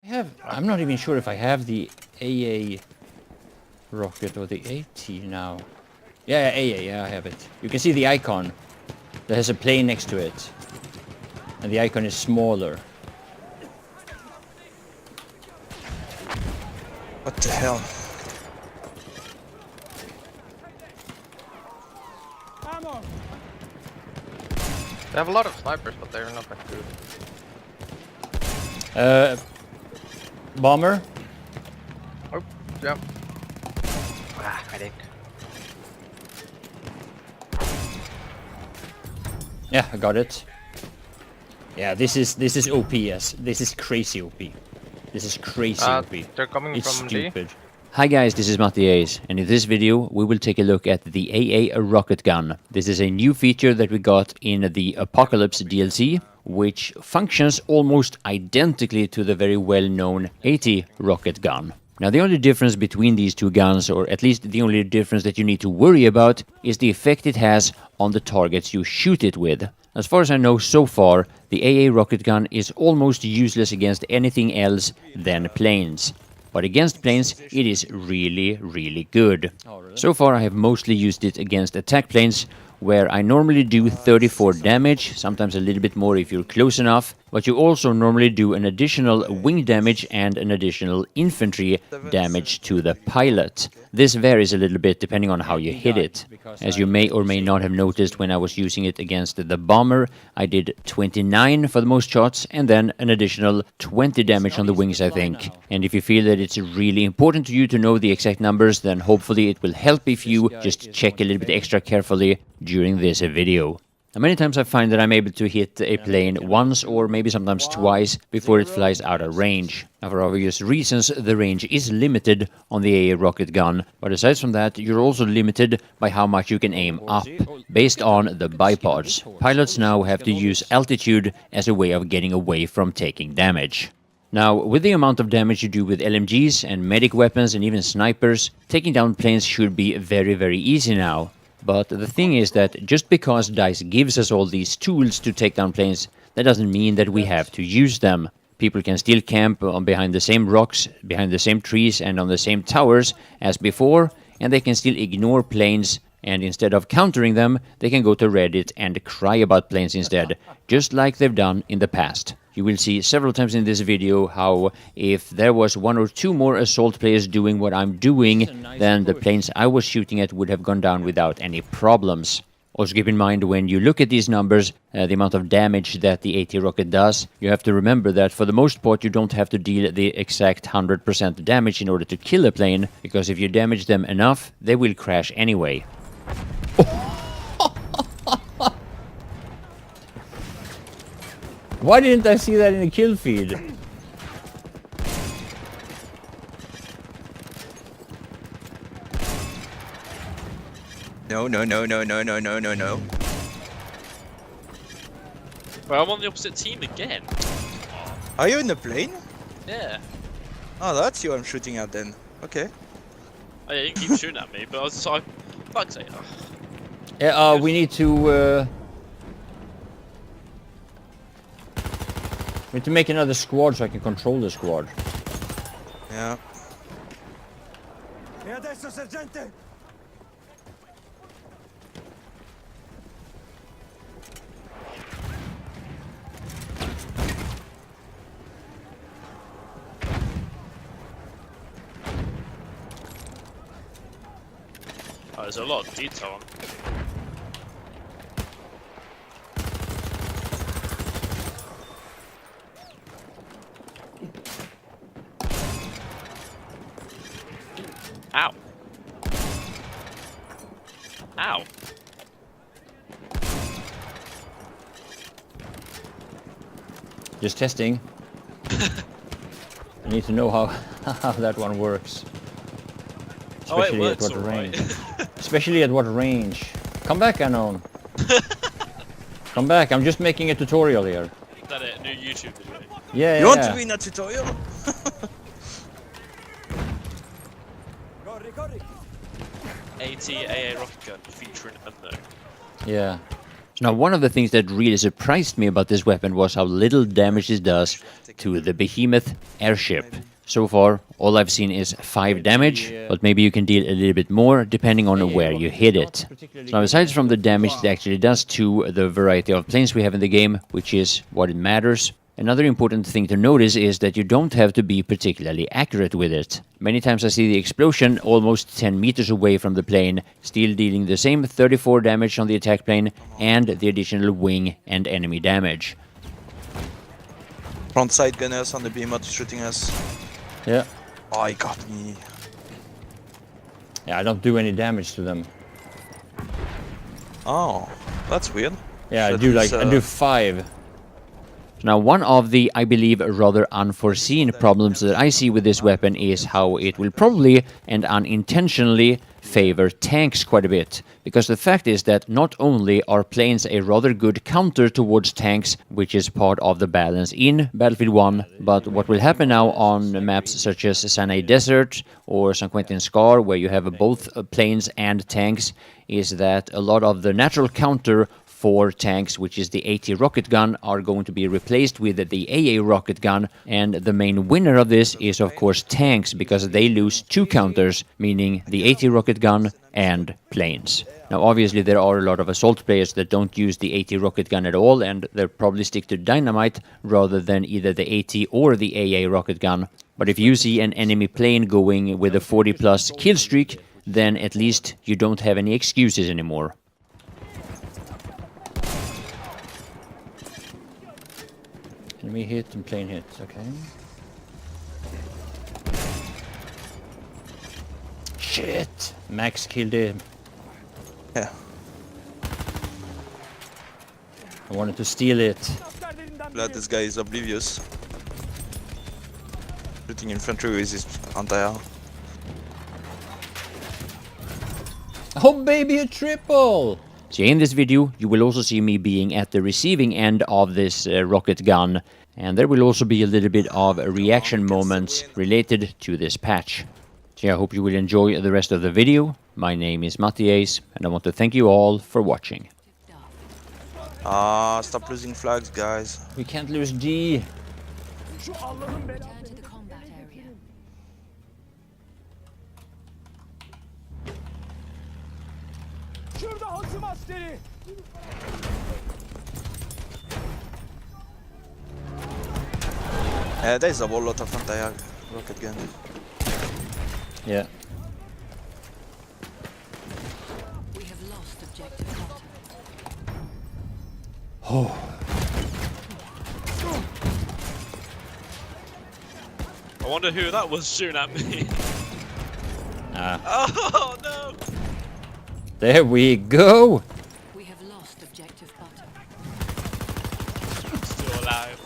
I'm not even sure if I have the AA rocket or the AT now. Yeah, AA, yeah, I have it. You can see the icon. There has a plane next to it. And the icon is smaller. What the hell? They have a lot of snipers, but they're not that good. Bomber? Oh, yeah. Ah, I think. Yeah, I got it. Yeah, this is OP, yes. This is crazy OP. This is crazy OP. They're coming It's from stupid. Hi guys, this is Mattias, and in this video we will take a look at the AA rocket gun. This is a new feature that we got in the Apokalypse DLC, which functions almost identically to the very well-known AT rocket gun. Now the only difference between these two guns, or at least the only difference that you need to worry about, is the effect it has on the targets you shoot it with. As far as I know so far, the AA rocket gun is almost useless against anything else than planes. But against planes, it is really, really good. So far I have mostly used it against attack planes, where I normally do 34 damage, sometimes a little bit more if you're close enough, but you also normally do an additional wing damage and an additional infantry damage to the pilot. This varies a little bit depending on how you hit it. As you may or may not have noticed, when I was using it against the bomber, I did 29 for the most shots and then an additional 20 damage on the wings, I think. And if you feel that it's really important to you to know the exact numbers, then hopefully it will help if you just check a little bit extra carefully during this video. Now, many times I find that I'm able to hit a plane once or maybe sometimes twice before it flies out of range. Now, for obvious reasons, the range is limited on the AA rocket gun, but aside from that, you're also limited by how much you can aim up, based on the bipods. Pilots now have to use altitude as a way of getting away from taking damage. Now, with the amount of damage you do with LMGs and medic weapons and even snipers, taking down planes should be very, very easy now. But the thing is that just because DICE gives us all these tools to take down planes, that doesn't mean that we have to use them. People can still camp behind the same rocks, behind the same trees and on the same towers as before, and they can still ignore planes, and instead of countering them, they can go to Reddit and cry about planes instead, just like they've done in the past. You will see several times in this video how if there was one or two more assault players doing what I'm doing, then the planes I was shooting at would have gone down without any problems. Also keep in mind, when you look at these numbers, the amount of damage that the AT rocket does, you have to remember that for the most part you don't have to deal the exact 100% damage in order to kill a plane, because if you damage them enough, they will crash anyway. Why didn't I see that in the kill feed? No. Well, I'm on the opposite team again. Are you in the plane? Yeah. Oh, that's you I'm shooting at then. Okay. Oh, yeah, you can keep shooting at me, but I was so... Fuck's sake. Oh. Yeah, we need to... We need to make another squad so I can control the squad. Yeah. E adesso, sergente? Oh, there's a lot of detail on. Ow. Ow. Just testing. I need to know how that one works. Especially oh, it works at what range. right. Especially at what range. Come back, Unknown. Come back, I'm just making a tutorial here. Is that a new YouTube video? Yeah, You want to be in a tutorial? AT AA rocket gun featuring unknown. Yeah. Now, one of the things that really surprised me about this weapon was how little damage it does to the behemoth airship. So far, all I've seen is 5 damage, but maybe you can deal a little bit more depending on where you hit it. So now, aside from the damage it actually does to the variety of planes we have in the game, which is what it matters, another important thing to notice is that you don't have to be particularly accurate with it. Many times I see the explosion almost 10 meters away from the plane, still dealing the same 34 damage on the attack plane and the additional wing and enemy damage. Front side gunners on the behemoth shooting us. Yeah. Oh, he got me. Yeah, I don't do any damage to them. Oh, that's weird. Yeah, So I do this, I do 5. Now, one of the, I believe, rather unforeseen problems that I see with this weapon is how it will probably and unintentionally favor tanks quite a bit. Because the fact is that not only are planes a rather good counter towards tanks, which is part of the balance in Battlefield 1, but what will happen now on maps such as Sinai Desert or San Quentin Scar, where you have both planes and tanks, is that a lot of the natural counter for tanks, which is the AT rocket gun, are going to be replaced with the AA rocket gun, and the main winner of this is of course tanks, because they lose 2 counters, meaning the AT rocket gun and planes. Now obviously there are a lot of assault players that don't use the AT rocket gun at all, and they'll probably stick to dynamite rather than either the AT or the AA rocket gun. But if you see an enemy plane going with a 40+ kill streak, then at least you don't have any excuses anymore. Enemy hit and plane hit, okay. Shit! Max killed him. Yeah. I wanted to steal it. Glad this guy is oblivious. Shooting infantry with his anti-air. Oh baby, a triple! So in this video, you will also see me being at the receiving end of this rocket gun, and there will also be a little bit of reaction moments related to this patch. So I hope you will enjoy the rest of the video. My name is Mattias, and I want to thank you all for watching. Stop losing flags, guys. We can't lose G. Return to the combat area. There's a whole lot of anti-air rocket gun. Yeah. We have lost objective contact. Oh. I wonder who that was shooting at me. Oh no! There we go! We have lost objective butter. Still alive.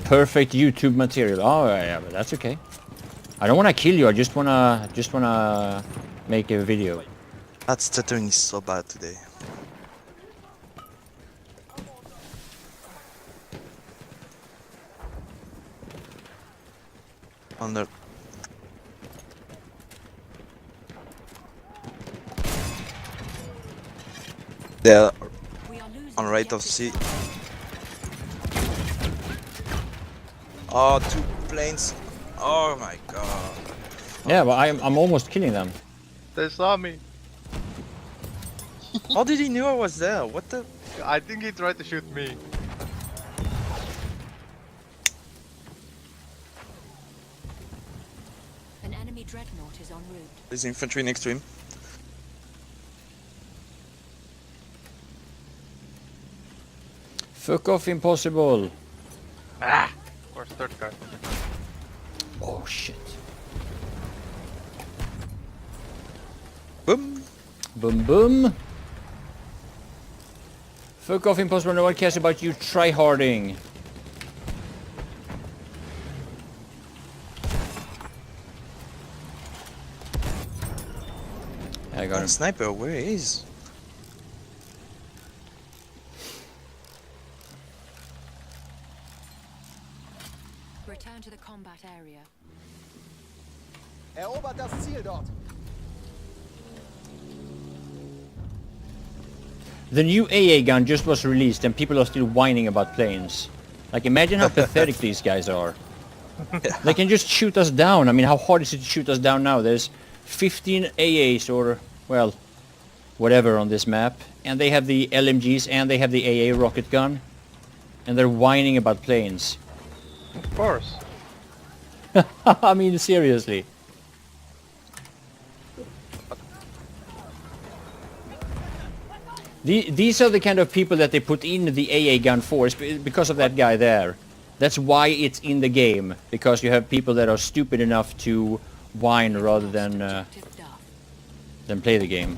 Perfect YouTube material. Oh yeah, but that's okay. I don't want to kill you. I just wanna make a video. That stuttering is so bad today. On the there We are losing on right of objective C. Oh, 2 planes. Oh my god. Yeah, but I'm almost killing them. They saw me. How did he know I was there? What the? I think he tried to shoot me. An enemy dreadnought is en route. There's infantry next to him. Fuck off, impossible. Ah! Where's the third guy? Oh shit. Boom. Boom boom. Fuck off, impossible. No one cares about you tryharding. I got him. Sniper, where is? Return to the combat area. Erobert das Ziel dort. The new AA gun just was released and people are still whining about planes. Like, imagine how pathetic these guys are. They can just shoot us down. I mean, how hard is it to shoot us down now? There's 15 AAs or, well, whatever on this map. And they have the LMGs and they have the AA rocket gun. And they're whining about planes. Of course. I mean, seriously. These are the kind of people that they put in the AA gun for, because of that guy there. That's why it's in the game, because you have people that are stupid enough to whine rather than play the game.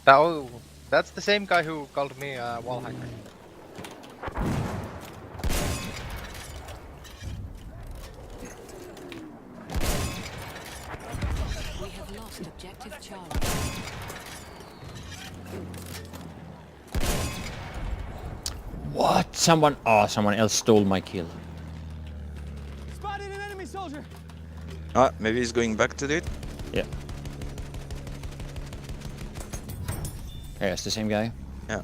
That's the same guy who called me a wall hacker. We have lost objective Charlie. What? Someone else stole my kill. Spotted an enemy soldier. Ah, maybe he's going back to it. Yeah. Yeah, it's the same guy. Yeah.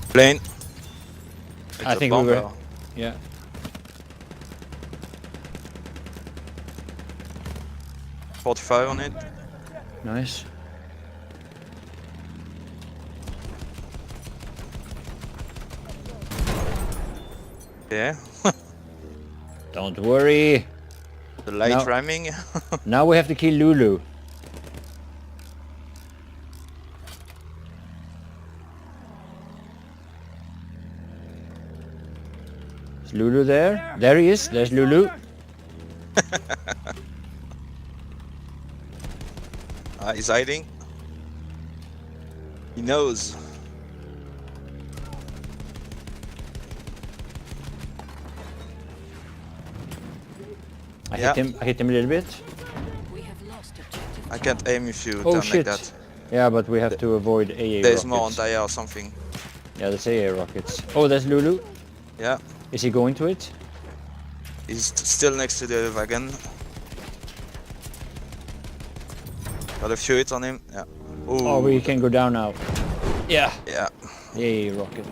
Plane. It's I a think we bomber. were. Yeah. .45 on it. Nice. Yeah. Don't worry. The light No. ramming. Now we have to kill Lulu. Is Lulu there? There he is. There's Lulu. He's hiding. He knows. I Yeah. hit him a little bit. We have lost objective I can't aim if you Oh turn shit. like that. Yeah, but we have to avoid AA There's more on rockets. Daya or something. Yeah, there's AA rockets. Oh, there's Lulu. Yeah. Is he going to it? He's still next to the wagon. Got a few hits on him. Yeah. Ooh. Oh, we can go down now. Yeah. Yeah. AA rocket.